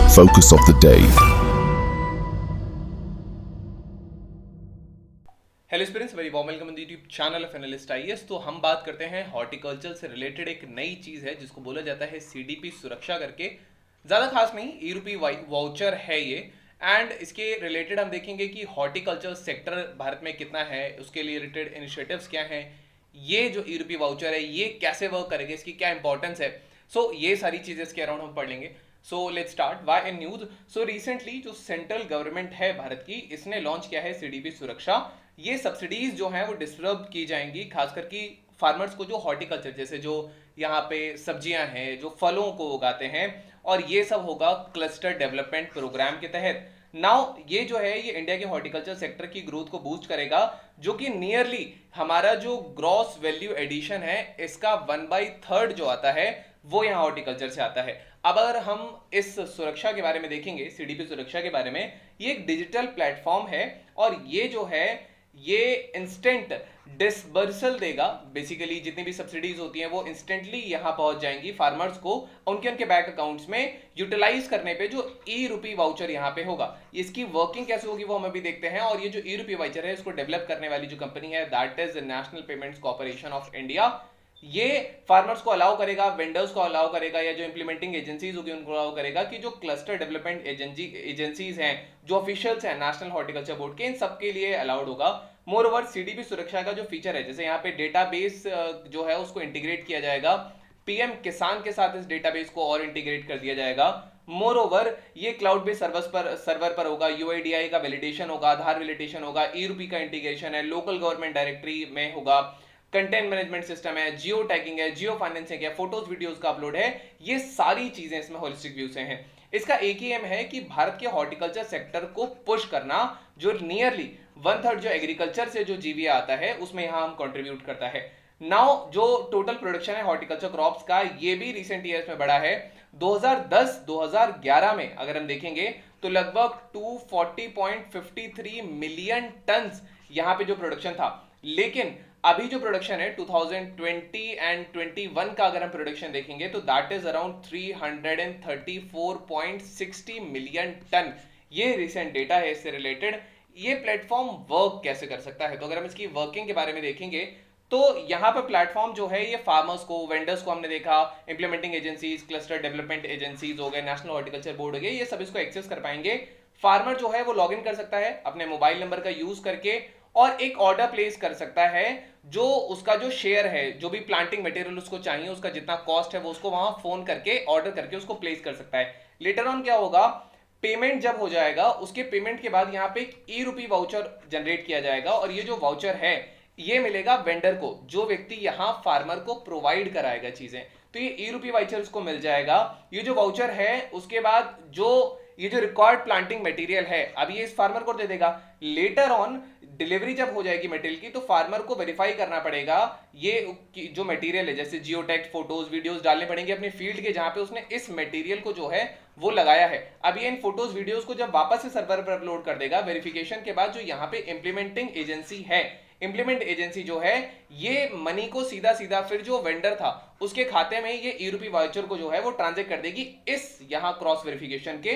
focus of the day. Hello students, very warm welcome on the YouTube channel of analyst IAS. तो हम बात करते हैं horticulture से रिलेटेड एक नई चीज है जिसको बोला जाता है सीडीपी सुरक्षा करके। ज्यादा खास नहीं, यूरोपीय वाउचर है ये। एंड इसके रिलेटेड हम देखेंगे कि हॉर्टिकल्चर सेक्टर भारत में कितना है, उसके लिए रिलेटेड इनिशिएटिव्स क्या हैं, ये जो यूरोपीय वाउचर है ये कैसे वर्क करेगा, इसकी क्या इंपॉर्टेंस है। सो ये सारी चीजें इसके अराउंड हम पढ़ लेंगे। So let's start Y in news. So recently जो सेंट्रल गवर्नमेंट है भारत की, इसने लॉन्च किया है सीडीपी सुरक्षा। ये सब्सिडीज जो हैं वो डिस्टर्ब की जाएंगी, खासकर की फार्मर्स को जो हॉर्टिकल्चर जैसे जो यहाँ पे सब्जियां हैं, जो फलों को उगाते हैं, और ये सब होगा क्लस्टर डेवलपमेंट प्रोग्राम के तहत। नाउ ये जो है ये इंडिया के हॉर्टिकल्चर सेक्टर की ग्रोथ को बूस्ट करेगा, जो कि नियरली हमारा जो ग्रॉस वैल्यू एडिशन है इसका 1/3 जो आता है वो यहाँ हॉर्टिकल्चर से आता है। अब अगर हम इस सुरक्षा के बारे में देखेंगे, सीडीपी सुरक्षा के बारे में, ये एक डिजिटल प्लेटफॉर्म है और ये जो है ये इंस्टेंट डिसबर्सल देगा। बेसिकली जितनी भी सब्सिडीज होती हैं वो इंस्टेंटली यहां पहुंच जाएंगी फार्मर्स को उनके उनके बैंक अकाउंट्स में यूटिलाइज करने पे जो ई रूपी वाउचर यहां पे होगा। इसकी वर्किंग कैसे होगी वो हम अभी देखते हैं। और ये जो ई रूपी वाउचर है इसको डेवलप करने वाली जो कंपनी है that is national payments corporation of India. ये फार्मर्स को अलाउ करेगा, वेंडर्स को अलाउ करेगा, या जो इंप्लीमेंटिंग एजेंसीज होगी उनको अलाउ करेगा कि जो क्लस्टर डेवलपमेंट एजेंसीज हैं, जो ऑफिशियल्स हैं नेशनल हॉर्टिकल्चर बोर्ड के, इन सबके लिए अलाउड होगा। मोर ओवर सीडीपी सुरक्षा का जो फीचर है, जैसे यहाँ पे डेटाबेस जो है उसको इंटीग्रेट किया जाएगा, पीएम किसान के साथ इस डेटाबेस को और इंटीग्रेट कर दिया जाएगा। मोर ओवर ये क्लाउड बेस्ड सर्वर पर होगा, यूआईडीआई का वैलिडेशन होगा, आधार वैलिडेशन होगा, ई रूपी का इंटीग्रेशन है, लोकल गवर्नमेंट डायरेक्टरी में होगा, कंटेंट मैनेजमेंट सिस्टम है, जियो टैगिंग है, जियो फाइनेंसिंग है, फोटोज वीडियोस का अपलोड है। ये सारी चीजें इसमें होलिस्टिक व्यू से हैं। इसका एक ही एम है कि भारत के हॉर्टिकल्चर सेक्टर को पुश करना, जो नियरली 1/3 जो एग्रीकल्चर से जो जीवीए आता है उसमें यहां हम कंट्रीब्यूट करता है। नाउ जो टोटल प्रोडक्शन है हॉर्टिकल्चर क्रॉप्स का, ये भी रिसेंट ईयर्स में बढ़ा है। 2010-2011 में अगर हम देखेंगे तो लगभग 240.53 मिलियन टन यहां पे जो प्रोडक्शन था। लेकिन अभी जो प्रोडक्शन है 2020 एंड 21 का अगर हम प्रोडक्शन देखेंगे तो that is around 334.60 million ton. ये रिसेंट डेटा है इससे रिलेटेड। ये प्लेटफॉर्म वर्क कैसे कर सकता है, तो अगर हम इसकी वर्किंग के बारे में देखेंगे तो यहाँ पर प्लेटफॉर्म जो है ये फार्मर्स को, वेंडर्स को हमने देखा, implementing agencies, cluster development agencies हो गए, नेशनल हॉर्टिकल्चर बोर्ड हो गए, ये सब इसको एक्सेस कर पाएंगे। फार्मर जो है वो लॉग इन कर सकता है अपने मोबाइल नंबर का यूज करके और एक ऑर्डर प्लेस कर सकता है। जो उसका जो शेयर है, जो भी प्लांटिंग मटेरियल उसको चाहिए, उसका जितना कॉस्ट है वो उसको वहां फोन करके ऑर्डर करके उसको प्लेस कर सकता है। लेटर ऑन क्या होगा, पेमेंट जब हो जाएगा उसके पेमेंट के बाद यहाँ पे एक ई रूपी वाउचर जनरेट किया जाएगा और ये जो वाउचर है ये मिलेगा वेंडर को, जो व्यक्ति यहाँ फार्मर को प्रोवाइड कराएगा चीजें। तो ये ई रूपी वाउचर उसको मिल जाएगा। ये जो वाउचर है उसके बाद जो ये जो रिक्वायर्ड प्लांटिंग मटेरियल है अब ये इस फार्मर को दे देगा। लेटर ऑन डिलीवरी जब हो जाएगी मटेरियल की तो फार्मर को वेरीफाई करना पड़ेगा ये जो मटेरियल है, जैसे जियो टैग, फोटोज, वीडियोस डालने पड़ेंगे अपने फील्ड के जहां पे उसने इस मटेरियल को जो है वो लगाया है। अब ये इन फोटोज वीडियोस को जब वापस से सर्वर पर अपलोड कर देगा वेरिफिकेशन के बाद, जो यहाँ पे इंप्लीमेंटिंग एजेंसी है, इंप्लीमेंट एजेंसी जो है ये मनी को सीधा सीधा फिर जो वेंडर था उसके खाते में ये ई रूपी वाउचर को जो है वो ट्रांसफर कर देगी इस यहाँ क्रॉस वेरिफिकेशन के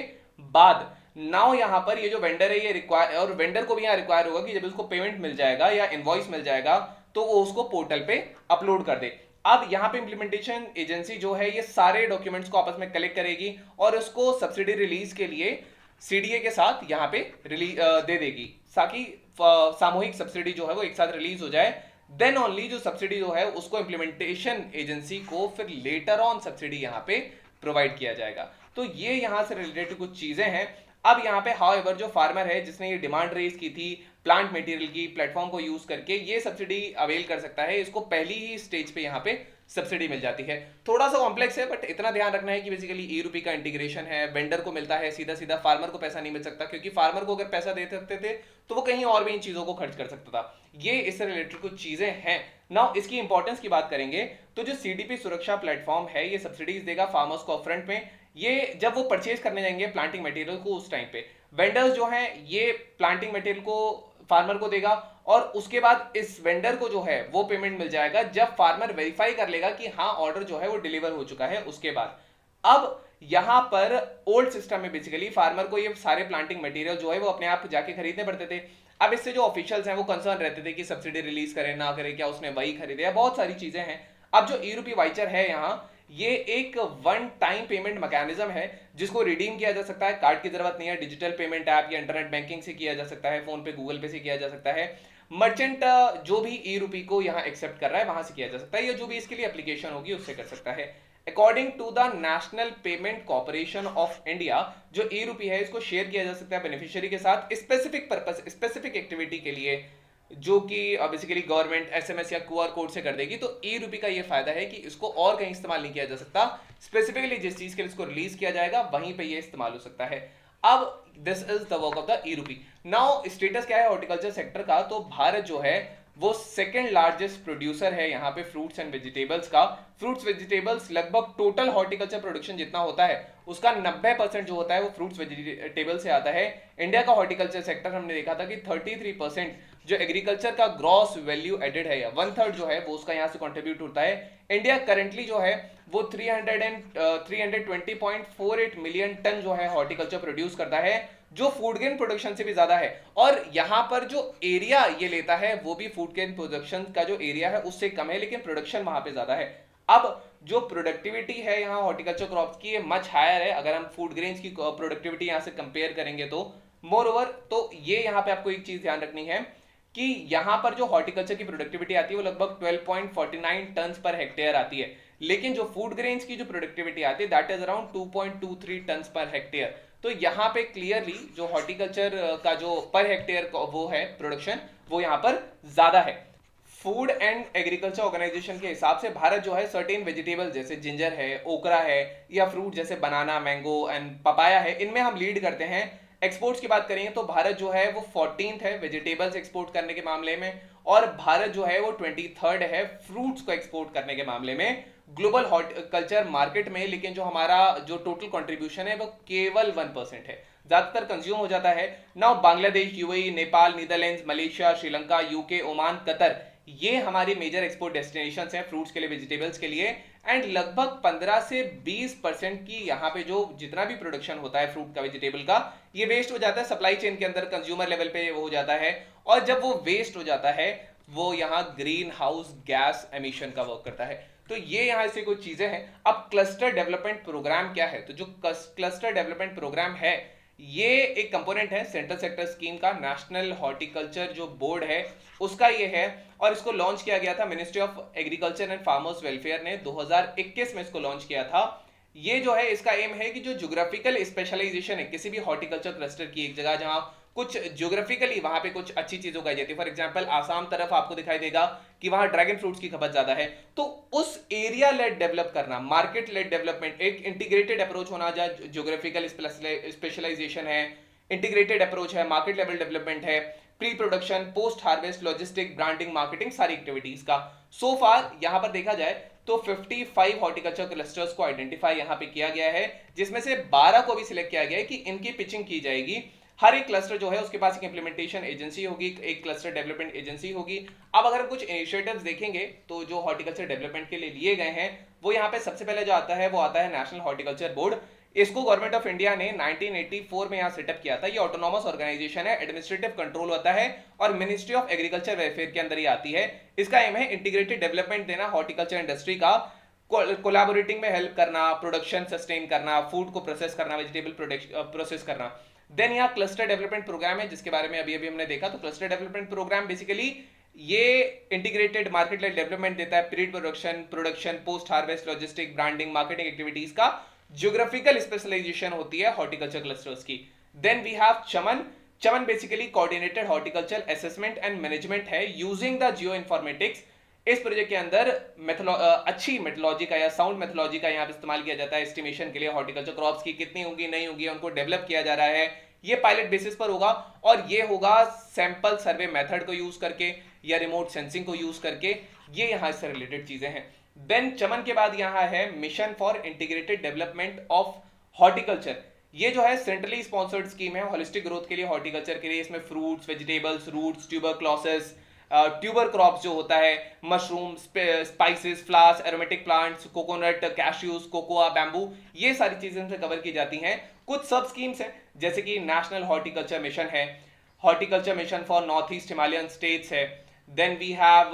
बाद। नाउ यहां पर ये जो वेंडर है ये रिक्वायर, और वेंडर को भी यहां रिक्वायर होगा कि जब उसको पेमेंट मिल जाएगा या इनवॉइस मिल जाएगा तो वो उसको पोर्टल पे अपलोड कर दे। अब यहां पे इंप्लीमेंटेशन एजेंसी जो है ये सारे डॉक्यूमेंट्स को आपस में कलेक्ट करेगी और उसको सब्सिडी रिलीज के लिए सीडीए के साथ यहां पे दे देगी, ताकि सामूहिक सब्सिडी जो है वो एक साथ रिलीज हो जाए। देन ओनली जो सब्सिडी जो है उसको इंप्लीमेंटेशन एजेंसी को फिर लेटर ऑन सब्सिडी यहां पे प्रोवाइड किया जाएगा। तो ये यहां से रिलेटेड कुछ चीजें हैं। अब यहाँ पे हाउएवर जो फार्मर है जिसने ये डिमांड रेज की थी प्लांट मटेरियल की, प्लेटफॉर्म को यूज करके ये सब्सिडी अवेल कर सकता है। इसको पहली ही स्टेज पे यहाँ पे सब्सिडी मिल जाती है। थोड़ा सा कॉम्प्लेक्स है बट इतना ध्यान रखना है कि बेसिकली ई रूपी का इंटीग्रेशन है, वेंडर को मिलता है सीधा सीधा, फार्मर को पैसा नहीं मिल सकता, क्योंकि फार्मर को अगर पैसा दे सकते थे तो वो कहीं और भी इन चीजों को खर्च कर सकता था। ये इससे रिलेटेड कुछ चीजें हैं। नाउ इसकी इंपॉर्टेंस की बात करेंगे तो जो सीडीपी सुरक्षा प्लेटफॉर्म है ये सब्सिडीज देगा फार्मर्स को अपफ्रंट में। ये जब वो परचेज करने जाएंगे प्लांटिंग मटेरियल को उस टाइम पे वेंडर्स जो हैं ये प्लांटिंग मटेरियल को फार्मर को देगा और उसके बाद इस वेंडर को जो है वो पेमेंट मिल जाएगा जब फार्मर वेरीफाई कर लेगा कि हाँ ऑर्डर जो है वो डिलीवर हो चुका है। उसके बाद अब यहाँ पर ओल्ड सिस्टम में बेसिकली फार्मर को ये सारे प्लांटिंग मटेरियल जो है वो अपने आप जाके खरीदने पड़ते थे। अब इससे जो ऑफिशियल्स हैं वो कंसर्न रहते थे कि सब्सिडी रिलीज करें ना करें, क्या उसने वही खरीदे, या बहुत सारी चीजें हैं। अब जो ई रूपी वाइचर है यहाँ, ये एक वन टाइम पेमेंट मैकेनिज्म है जिसको रिडीम किया जा सकता है, कार्ड की जरूरत नहीं है, डिजिटल पेमेंट ऐप या इंटरनेट बैंकिंग से किया जा सकता है, फोन पे गूगल पे से किया जा सकता है, मर्चेंट जो भी ई रूपी को यहाँ एक्सेप्ट कर रहा है वहां से किया जा सकता है, या जो भी इसके लिए एप्लीकेशन होगी उससे कर सकता है। According to the National Payment Corporation of India, जो ई रूपी है इसको शेयर किया जा सकता है बेनिफिशियरी के साथ स्पेसिफिक पर्पस, स्पेसिफिक एक्टिविटी के लिए, जो कि बेसिकली गवर्नमेंट एसएमएस या क्यूआर कोड से कर देगी। तो ई रूपी का ये फायदा है कि इसको और कहीं इस्तेमाल नहीं किया जा सकता, स्पेसिफिकली जिस चीज के लिए इसको रिलीज किया जाएगा वहीं पे ये इस्तेमाल हो सकता है। अब this is the work of the e RUPI. Now status क्या है हॉर्टिकल्चर सेक्टर का, तो भारत जो है वो सेकंड लार्जेस्ट प्रोड्यूसर है यहाँ पे फ्रूट्स एंड वेजिटेबल्स का। फ्रूट्स वेजिटेबल्स लगभग टोटल हॉर्टिकल्चर प्रोडक्शन जितना होता है उसका 90% जो होता है वो फ्रूट्स वेजिटेबल से आता है। इंडिया का हॉर्टिकल्चर सेक्टर हमने देखा था कि 33% जो एग्रीकल्चर का ग्रॉस वैल्यू एडेड है, या 1/3 जो है वो उसका यहाँ से कंट्रीब्यूट होता है। इंडिया करंटली जो है वो 320.48 मिलियन टन जो है हॉर्टिकल्चर प्रोड्यूस करता है, जो फूड ग्रेन प्रोडक्शन से भी ज्यादा है। और यहाँ पर जो एरिया ये लेता है वो भी फूड ग्रेन प्रोडक्शन का जो एरिया है उससे कम है, लेकिन प्रोडक्शन वहां पे ज्यादा है। अब जो प्रोडक्टिविटी है यहाँ हॉर्टिकल्चर क्रॉप्स की ये मच हायर है अगर हम फूड ग्रेन्स की प्रोडक्टिविटी यहाँ से कंपेयर करेंगे तो। मोर ओवर, तो ये यहाँ पे आपको एक चीज ध्यान रखनी है कि यहाँ पर जो हॉर्टिकल्चर की प्रोडक्टिविटी आती है वो लगभग 12.49 टन पर हेक्टेयर आती है, लेकिन जो फूड ग्रेन्स की जो प्रोडक्टिविटी आती है that is around 2.23 ton per hectare. तो यहाँ पे क्लियरली जो हॉर्टिकल्चर का जो पर हेक्टेयर वो है प्रोडक्शन वो यहाँ पर ज्यादा है। फूड एंड एग्रीकल्चर ऑर्गेनाइजेशन के हिसाब से भारत जो है सर्टेन वेजिटेबल जैसे जिंजर है, ओकरा है, या फ्रूट जैसे बनाना, मैंगो एंड पपाया है, इनमें हम लीड करते हैं। एक्सपोर्ट्स की बात करेंगे तो भारत जो है वो 14th है वेजिटेबल्स एक्सपोर्ट करने के मामले में, और भारत जो है वो 23rd है फ्रूट्स को एक्सपोर्ट करने के मामले में ग्लोबल हॉर्टिकल्चर मार्केट में। लेकिन जो हमारा जो टोटल कंट्रीब्यूशन है वो केवल 1% है, ज्यादातर कंज्यूम हो जाता है। Now Bangladesh, UAE, Nepal, Netherlands, Malaysia, Sri Lanka, UK, Oman, Qatar, ये हमारी मेजर एक्सपोर्ट डेस्टिनेशंस हैं फ्रूट्स के लिए, वेजिटेबल्स के लिए। एंड लगभग 15 से 20% की यहाँ पे जो जितना भी प्रोडक्शन होता है फ्रूट का, वेजिटेबल का, ये वेस्ट हो जाता है सप्लाई चेन के अंदर, कंज्यूमर लेवल पे वो हो जाता है। और जब वो वेस्ट हो जाता है वो यहाँ ग्रीन हाउस गैस एमिशन का वर्क करता है। तो ये यहाँ से कुछ चीजें हैं। अब क्लस्टर डेवलपमेंट प्रोग्राम क्या है, तो जो क्लस्टर डेवलपमेंट प्रोग्राम है ये एक कंपोनेंट है सेंट्रल सेक्टर स्कीम का, नेशनल हॉर्टिकल्चर जो बोर्ड है उसका ये है, और इसको लॉन्च किया गया था ministry of agriculture and farmers welfare ने 2021 में इसको लॉन्च किया था। ये जो है इसका एम है कि जो ज्योग्राफिकल स्पेशलाइजेशन है किसी भी हॉर्टिकल्चर क्लस्टर की, एक जगह जहां कुछ ज्योग्राफिकली वहां पे कुछ अच्छी चीज उगाई जाती है, फॉर एग्जांपल आसाम तरफ आपको दिखाई देगा कि वहां ड्रैगन फ्रूट्स की खपत ज्यादा है, तो उस एरिया लेड डेवलप करना, मार्केट लेड डेवलपमेंट, एक इंटीग्रेटेड अप्रोच होना, जहां ज्योग्राफिकल स्पेशलाइजेशन है, इंटीग्रेटेड अप्रोच है, मार्केट लेवल डेवलपमेंट है, pre production, post harvest, logistic, branding, marketing, सारी एक्टिविटीज का। सो फार यहां पर देखा जाए तो 55 हॉर्टिकल्चर क्लस्टर्स को आइडेंटिफाई यहां पे किया गया है, जिसमें से 12 को भी सिलेक्ट किया गया है कि इनकी पिचिंग की जाएगी। हर एक क्लस्टर जो है उसके पास एक इंप्लीमेंटेशन एजेंसी होगी, एक क्लस्टर डेवलपमेंट एजेंसी होगी। अब अगर हम कुछ इनिशिएटिव्स देखेंगे तो जो हॉर्टिकल्चर डेवलपमेंट के लिए लिए गए हैं वो यहाँ पे सबसे पहले जो आता है वो आता है नेशनल हॉर्टिकल्चर बोर्ड। इसको गवर्नमेंट ऑफ इंडिया ने 1984 में यहाँ सेटअप किया था। ये ऑटोनॉमस ऑर्गेनाइजेशन है, एडमिनिस्ट्रेटिव कंट्रोल होता है और मिनिस्ट्री ऑफ एग्रीकल्चर वेलफेयर के अंदर ही आती है। इसका एम है इंटीग्रेटेड डेवलपमेंट देना हॉर्टिकल्चर इंडस्ट्री का, कोलैबोरेटिंग में हेल्प करना, प्रोडक्शन सस्टेन करना, फूड को प्रोसेस करना, वेजिटेबल प्रोसेस करना। देन यहाँ क्लस्टर डेवलपमेंट प्रोग्राम है जिसके बारे में अभी अभी हमने देखा। तो क्लस्टर डेवलपमेंट प्रोग्राम बेसिकली ये इंटीग्रेटेड मार्केट लेड डेवलपमेंट देता है, pre production, post harvest, logistic, branding, marketing activities का ज्योग्राफिकल स्पेशलाइजेशन होती है हॉर्टिकल्चर क्लस्टर्स की। Then we have Chaman. Chaman basically coordinated horticulture assessment and management है यूजिंग द जियो इन्फॉर्मेटिक्स। इस project के अंदर अच्छी मेथोलॉजी का या साउंड मेथोलॉजी का यहाँ पे इस्तेमाल किया जाता है एस्टिमेशन के लिए। हॉर्टिकल्चर क्रॉप्स की कितनी होंगी, नहीं होंगी, उनको डेवलप किया जा रहा है। ये पायलट बेसिस पर होगा और ये होगा सैंपल सर्वे मेथड को यूज करके या रिमोट सेंसिंग को यूज करके। ये यहाँ से रिलेटेड चीजें हैं। देन चमन के बाद यहाँ है mission for integrated development of horticulture. ये जो है सेंट्रली स्पॉन्सर्ड स्कीम है हॉलिस्टिक ग्रोथ के लिए, हॉर्टिकल्चर के लिए। इसमें fruits, vegetables, roots, tuberculosis, tuber crops जो होता है, mushroom, spices, flowers, aromatic plants, coconut, cashews, cocoa, bamboo, ये सारी चीजें इनसे कवर की जाती हैं। कुछ सब स्कीम्स हैं जैसे कि नेशनल हॉर्टिकल्चर मिशन है, horticulture mission for north east Himalayan states है, then we have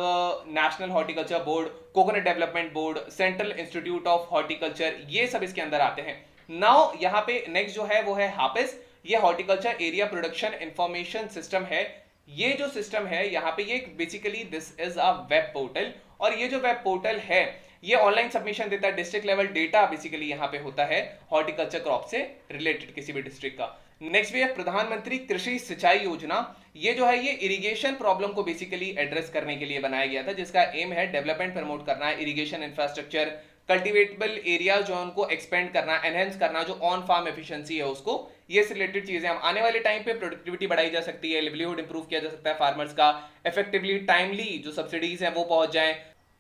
national horticulture board, coconut development board, central institute of horticulture, ये सब इसके अंदर आते हैं। नाउ यहाँ पे नेक्स्ट जो है वो है हापिस, ये horticulture area production information system है। ये जो सिस्टम है यहाँ पे ये basically this is a web portal, और ये जो वेब पोर्टल है ये ऑनलाइन सबमिशन देता है, डिस्ट्रिक्ट लेवल डेटा बेसिकली यहाँ पे होता है हॉर्टिकल्चर क्रॉप से रिलेटेड किसी भी डिस्ट्रिक्ट का। नेक्स्ट भी है प्रधानमंत्री कृषि सिंचाई योजना। ये जो है ये इरिगेशन प्रॉब्लम को बेसिकली एड्रेस करने के लिए बनाया गया था, जिसका एम है डेवलपमेंट प्रमोट करना है, इरिगेशन इंफ्रास्ट्रक्चर, कल्टिवेटेबल एरिया जो है उनको एक्सपेंड करना, एनहेंस करना, जो ऑन फार्म एफिशिएंसी है उसको, ये से रिलेटेड चीजें हम आने वाले टाइम पे प्रोडक्टिविटी बढ़ाई जा सकती है, लिवलीहुड इंप्रूव किया जा सकता है फार्मर्स का, इफेक्टिवली टाइमली जो सब्सिडीज हैं वो पहुंच जाएं।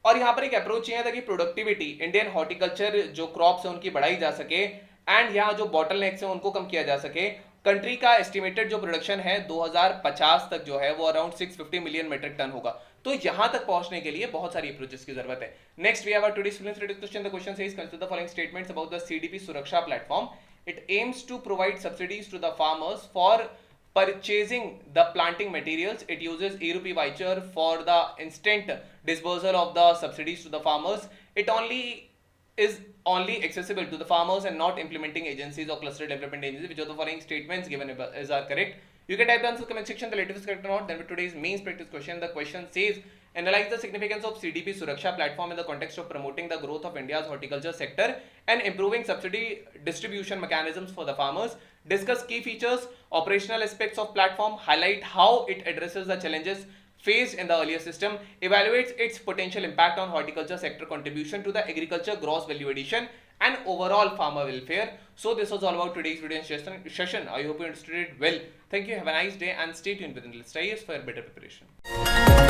और यहाँ पर एक अप्रोच ये है ताकि प्रोडक्टिविटी इंडियन हॉर्टिकल्चर जो क्रॉप्स है उनकी बढ़ाई जा सके, एंड यहाँ जो बॉटलनेक्स हैं उनको कम किया जा सके। कंट्री का एस्टिमेटेड जो प्रोडक्शन है 2050 तक जो है वो अराउंड 650 मिलियन मेट्रिक टन होगा। तो यहां तक पहुंचने के लिए बहुत सारी अप्रोचेस की जरूरत है। Next we have our today's students question. The question says consider the following statements about the CDP Suraksha platform. It aims to provide subsidies to the farmers for purchasing the planting materials. It uses e-rupee voucher for the instant disbursal of the subsidies to the farmers. It is only accessible to the farmers and not implementing agencies or cluster development agencies. Which of the following statements given are correct? You can type the answer in the comment section. The latest is correct or not. Then with today's main practice question, the question says analyze the significance of CDP Suraksha platform in the context of promoting the growth of India's horticulture sector and improving subsidy distribution mechanisms for the farmers. Discuss key features, operational aspects of platform, highlight how it addresses the challenges faced in the earlier system, evaluates its potential impact on horticulture sector contribution to the agriculture gross value addition and overall farmer welfare. So this was all about today's video session. I hope you understood it well. Thank you, have a nice day and stay tuned with Intel Studies for better preparation.